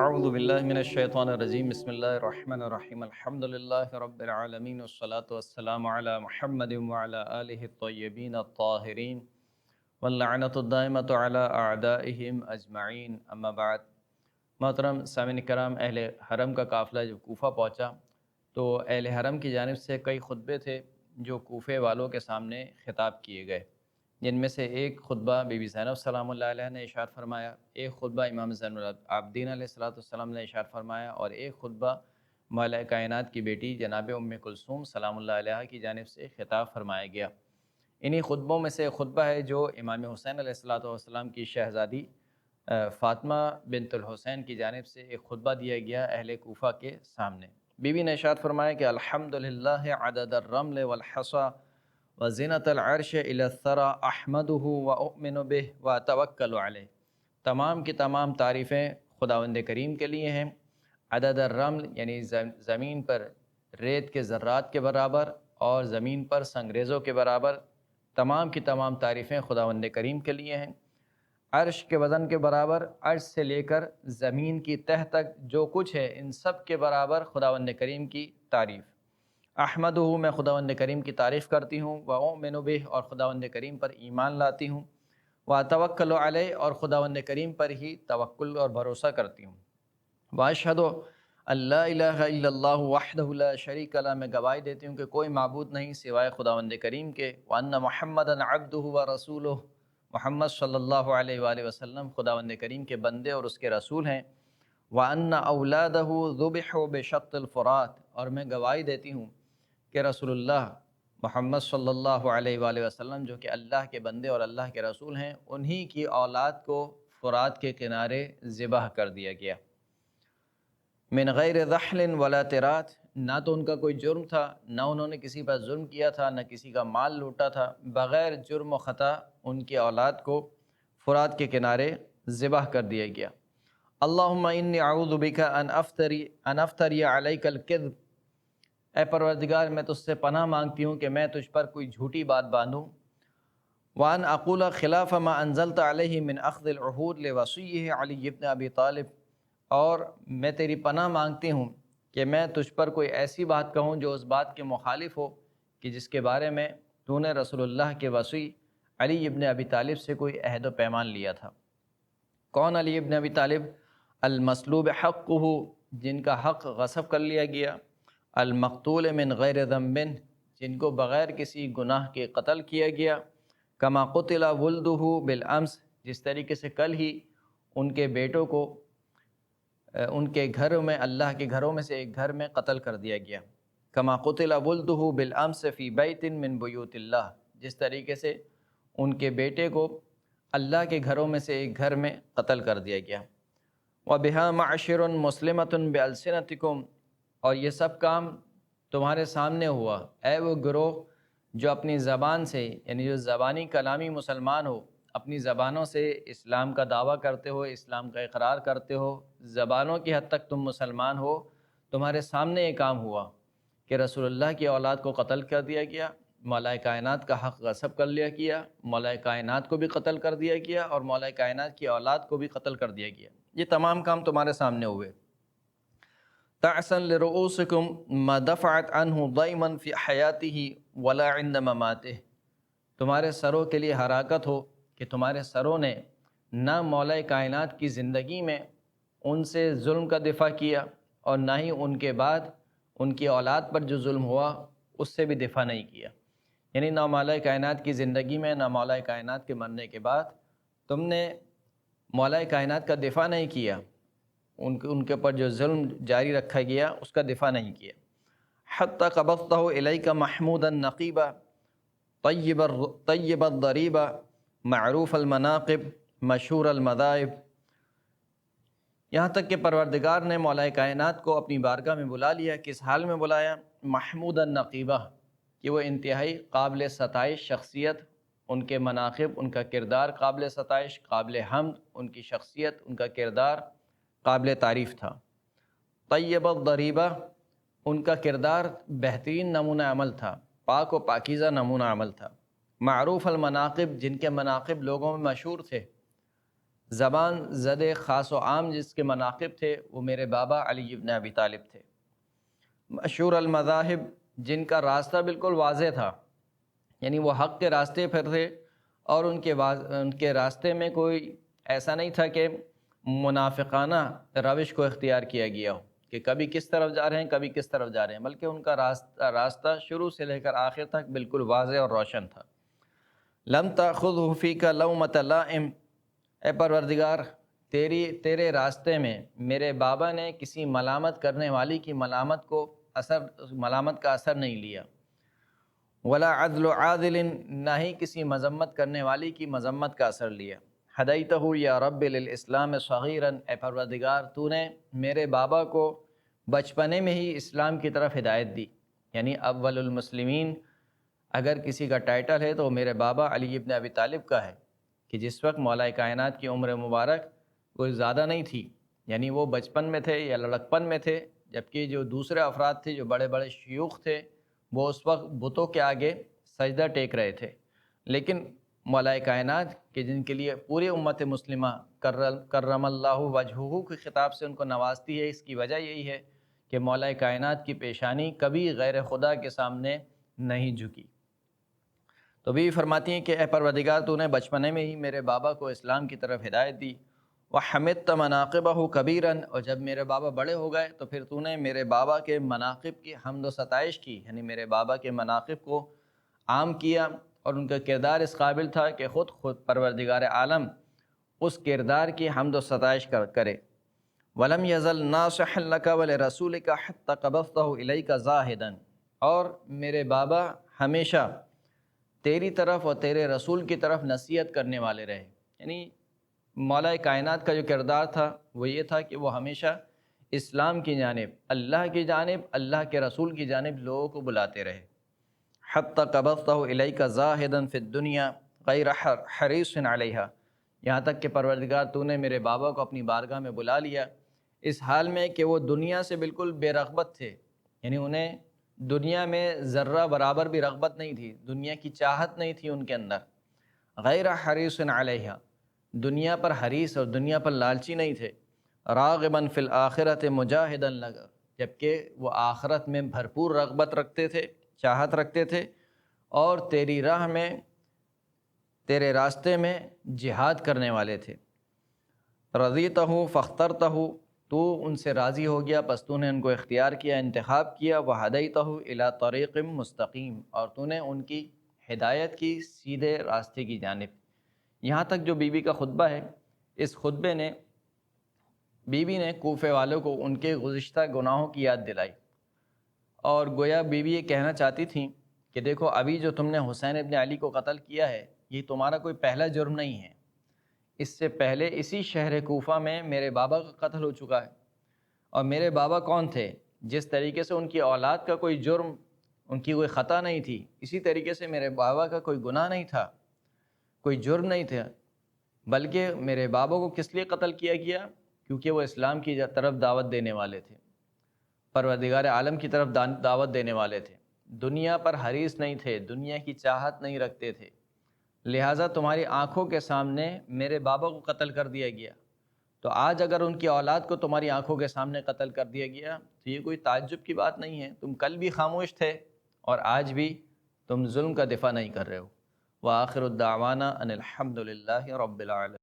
اعوذ باللہ من الشیطان الرجیم بسم اللہ الرحمن الرحیم الحمد للہ رب العالمین والصلاة والسلام علی محمد وعلی آلہ الطیبین الطاہرین واللعنۃ الدائمۃ علی اعدائہم اجمعین اما بعد۔ محترم سامعین کرام، اہل حرم کا قافلہ جب کوفہ پہنچا تو اہل حرم کی جانب سے کئی خطبے تھے جو کوفے والوں کے سامنے خطاب کیے گئے، جن میں سے ایک خطبہ بی بی زینب سلام اللہ علیہ نے ارشاد فرمایا، ایک خطبہ امام زین العابدین علیہ السلام نے ارشاد فرمایا، اور ایک خطبہ مولا کائنات کی بیٹی جناب ام کلثوم سلام اللہ علیہ کی جانب سے خطاب فرمایا گیا۔ انہی خطبوں میں سے ایک خطبہ ہے جو امام حسین علیہ السلام کی شہزادی فاطمہ بنت الحسین کی جانب سے ایک خطبہ دیا گیا اہل کوفہ کے سامنے۔ بی بی نے ارشاد فرمایا کہ الحمدللہ عدد الرمل والحصى وزینت العرش الی الثری احمدہ واؤمن بہ واتوکل علیہ۔ تمام کی تمام تعریفیں خداوند کریم کے لیے ہیں۔ عدد الرمل یعنی زمین پر ریت کے ذرات کے برابر اور زمین پر سنگریزوں کے برابر، تمام کی تمام تعریفیں خداوند کریم کے لیے ہیں۔ عرش کے وزن کے برابر، عرش سے لے کر زمین کی تہ تک جو کچھ ہے ان سب کے برابر خداوند کریم کی تعریف۔ احمدہ، میں خداوند کریم کی تعریف کرتی ہوں، واؤمن بہ، اور خداوند کریم پر ایمان لاتی ہوں، واتوکل علیہ، اور خداوند کریم پر ہی توکل اور بھروسہ کرتی ہوں، واشہد ان لا الہ الا اللہ وحدہ لا شریک لہ، میں گواہی دیتی ہوں کہ کوئی معبود نہیں سوائے خداوند کریم کے، وان محمدا عبدہ ورسولہ، محمد صلی اللہ علیہ وآلہ وسلم خداوند کریم کے بندے اور اس کے رسول ہیں، وان اولادہ ذبحوا بشط الفرات، اور میں گواہی دیتی ہوں کہ رسول اللہ محمد صلی اللہ علیہ وآلہ وسلم جو کہ اللہ کے بندے اور اللہ کے رسول ہیں، انہی کی اولاد کو فرات کے کنارے ذبح کر دیا گیا۔ من غیر ضحل ولا ترات، نہ تو ان کا کوئی جرم تھا، نہ انہوں نے کسی پر ظلم کیا تھا، نہ کسی کا مال لوٹا تھا، بغیر جرم و خطا ان کی اولاد کو فرات کے کنارے ذبح کر دیا گیا۔ اللہم انی اعوذ بک ان افتری علیک الکذب، اے پروردگار میں تجھ سے پناہ مانگتی ہوں کہ میں تجھ پر کوئی جھوٹی بات باندھوں، وان اقول خلاف ما انزلت علیہ من اخذ العہود لوصیہ علی بن ابی طالب، اور میں تیری پناہ مانگتی ہوں کہ میں تجھ پر کوئی ایسی بات کہوں جو اس بات کے مخالف ہو کہ جس کے بارے میں تو نے رسول اللہ کے وصی علی ابن ابی طالب سے کوئی عہد و پیمان لیا تھا۔ کون علی ابن ابی طالب؟ المسلوب حقہ، جن کا حق غصب کر لیا گیا، المقتول من غیر ذنب، جن کو بغیر کسی گناہ کے قتل کیا گیا، کما قتل ولدہ بالامس، جس طریقے سے کل ہی ان کے بیٹوں کو ان کے گھروں میں، اللہ کے گھروں میں سے ایک گھر میں قتل کر دیا گیا، کما قتل ولدہ بالامس فی بیت من بیوت اللہ، جس طریقے سے ان کے بیٹے کو اللہ کے گھروں میں سے ایک گھر میں قتل کر دیا گیا۔ وَبِهَا مَعْشِرٌ مُسْلِمَةٌ بِأَلْسِنَتِكُمْ، اور یہ سب کام تمہارے سامنے ہوا، اے وہ گروہ جو اپنی زبان سے، یعنی جو زبانی کلامی مسلمان ہو، اپنی زبانوں سے اسلام کا دعویٰ کرتے ہو، اسلام کا اقرار کرتے ہو، زبانوں کی حد تک تم مسلمان ہو، تمہارے سامنے یہ کام ہوا کہ رسول اللہ کی اولاد کو قتل کر دیا گیا، مولا کائنات کا حق غصب کر لیا گیا، مولا کائنات کو بھی قتل کر دیا گیا، اور مولا کائنات کی اولاد کو بھی قتل کر دیا گیا۔ یہ تمام کام تمہارے سامنے ہوئے۔ تعسا لرؤوسکم ما دفعت عنہ ضیما فی حیاتہ ولا عند مماتہ، تمہارے سروں کے لیے ہلاکت ہو کہ تمہارے سروں نے نہ مولا کائنات کی زندگی میں ان سے ظلم کا دفاع کیا، اور نہ ہی ان کے بعد ان کی اولاد پر جو ظلم ہوا اس سے بھی دفاع نہیں کیا، یعنی نہ مولا کائنات کی زندگی میں، نہ مولا کائنات کے مرنے کے بعد تم نے مولا کائنات کا دفاع نہیں کیا، ان کے اوپر جو ظلم جاری رکھا گیا اس کا دفاع نہیں کیا۔ حتی قبضتہ الیک محمودا نقیبا طیب الضریبہ معروف المناقب مشہور المذاہب، یہاں تک کہ پروردگار نے مولا کائنات کو اپنی بارگاہ میں بلا لیا۔ کس حال میں بلایا؟ محمود النقیبہ، کہ وہ انتہائی قابل ستائش شخصیت، ان کے مناقب، ان کا کردار قابل ستائش، قابل حمد، ان کی شخصیت، ان کا کردار قابل تعریف تھا۔ طیب الضریبہ، ان کا کردار بہترین نمونہ عمل تھا، پاک و پاکیزہ نمونہ عمل تھا۔ معروف المناقب، جن کے مناقب لوگوں میں مشہور تھے۔ زبان زد خاص و عام جس کے مناقب تھے وہ میرے بابا علی ابن ابی طالب تھے۔ مشہور المذاہب، جن کا راستہ بالکل واضح تھا، یعنی وہ حق کے راستے پر تھے، اور ان کے راستے میں کوئی ایسا نہیں تھا کہ منافقانہ روش کو اختیار کیا گیا ہو کہ کبھی کس طرف جا رہے ہیں کبھی کس طرف جا رہے ہیں، بلکہ ان کا راستہ شروع سے لے کر آخر تک بالکل واضح اور روشن تھا۔ لم تأخذہ فیک لومۃ لائم، اے پروردگار تیرے راستے میں میرے بابا نے کسی ملامت کرنے والی کی ملامت کا اثر نہیں لیا، ولا عدل عادل، نہ ہی کسی مذمت کرنے والی کی مذمت کا اثر لیا۔ ہدیتہ یا رب للاسلام صغیرا، اے پروردگار تو نے میرے بابا کو بچپنے میں ہی اسلام کی طرف ہدایت دی، یعنی اول المسلمین اگر کسی کا ٹائٹل ہے تو وہ میرے بابا علی ابن ابی طالب کا ہے، کہ جس وقت مولا کائنات کی عمر مبارک کوئی زیادہ نہیں تھی، یعنی وہ بچپن میں تھے یا لڑکپن میں تھے، جبکہ جو دوسرے افراد تھے جو بڑے بڑے شیوخ تھے وہ اس وقت بتوں کے آگے سجدہ ٹیک رہے تھے، لیکن مولا کائنات کہ جن کے لیے پوری امت مسلمہ کرم اللہ وجہہ کے خطاب سے ان کو نوازتی ہے، اس کی وجہ یہی ہے کہ مولا کائنات کی پیشانی کبھی غیر خدا کے سامنے نہیں جھکی۔ تو بیوی فرماتی ہیں کہ اے پروردگار تو نے بچپنے میں ہی میرے بابا کو اسلام کی طرف ہدایت دی، وحمدت مناقبہ کبیراً، اور جب میرے بابا بڑے ہو گئے تو پھر تو نے میرے بابا کے مناقب کی حمد و ستائش کی، یعنی میرے بابا کے مناقب کو عام کیا، اور ان کا کردار اس قابل تھا کہ خود پروردگار عالم اس کردار کی حمد و ستائش کرے۔ وَلَمْ يَزَلْ نَاصِحًا لَكَ وَلِرَسُولِكَ حَتَّى قَبَضْتَهُ إِلَيْكَ زَاهِدًا، اور میرے بابا ہمیشہ تیری طرف اور تیرے رسول کی طرف نصیحت کرنے والے رہے، یعنی مولا کائنات کا جو کردار تھا وہ یہ تھا کہ وہ ہمیشہ اسلام کی جانب، اللہ کی جانب، اللہ کے رسول کی جانب لوگوں کو بلاتے رہے۔ حتی قبضتہ الیک زاہدا فی الدنیا غیر حریص علیہا، یہاں تک کہ پروردگار تو نے میرے بابا کو اپنی بارگاہ میں بلا لیا اس حال میں کہ وہ دنیا سے بالکل بے رغبت تھے، یعنی انہیں دنیا میں ذرہ برابر بھی رغبت نہیں تھی، دنیا کی چاہت نہیں تھی ان کے اندر۔ غیر حریص علیہا، دنیا پر حریص اور دنیا پر لالچی نہیں تھے۔ راغبا فی الآخرۃ مجاہدا لگا، جبکہ وہ آخرت میں بھرپور رغبت رکھتے تھے، چاہت رکھتے تھے، اور تیری راہ میں، تیرے راستے میں جہاد کرنے والے تھے۔ رضیتہ فاخترتہ، تو ان سے راضی ہو گیا پس تو نے ان کو اختیار کیا، انتخاب کیا۔ وہدیتہ الی طریق مستقیم، اور تو نے ان کی ہدایت کی سیدھے راستے کی جانب۔ یہاں تک جو بی بی کا خطبہ ہے، اس خطبے نے بی بی نے کوفے والوں کو ان کے گزشتہ گناہوں کی یاد دلائی، اور گویا بی بی یہ کہنا چاہتی تھیں کہ دیکھو ابھی جو تم نے حسین ابن علی کو قتل کیا ہے یہ تمہارا کوئی پہلا جرم نہیں ہے، اس سے پہلے اسی شہر کوفہ میں میرے بابا کا قتل ہو چکا ہے، اور میرے بابا کون تھے؟ جس طریقے سے ان کی اولاد کا کوئی جرم، ان کی کوئی خطا نہیں تھی، اسی طریقے سے میرے بابا کا کوئی گناہ نہیں تھا، کوئی جرم نہیں تھا، بلکہ میرے بابا کو کس لیے قتل کیا گیا؟ کیونکہ وہ اسلام کی طرف دعوت دینے والے تھے، پروردگار عالم کی طرف دعوت دینے والے تھے، دنیا پر حریص نہیں تھے، دنیا کی چاہت نہیں رکھتے تھے، لہٰذا تمہاری آنکھوں کے سامنے میرے بابا کو قتل کر دیا گیا، تو آج اگر ان کی اولاد کو تمہاری آنکھوں کے سامنے قتل کر دیا گیا تو یہ کوئی تعجب کی بات نہیں ہے، تم کل بھی خاموش تھے اور آج بھی تم ظلم کا دفاع نہیں کر رہے ہو۔ وآخر الدعوانا ان الحمد للہ رب العالمین۔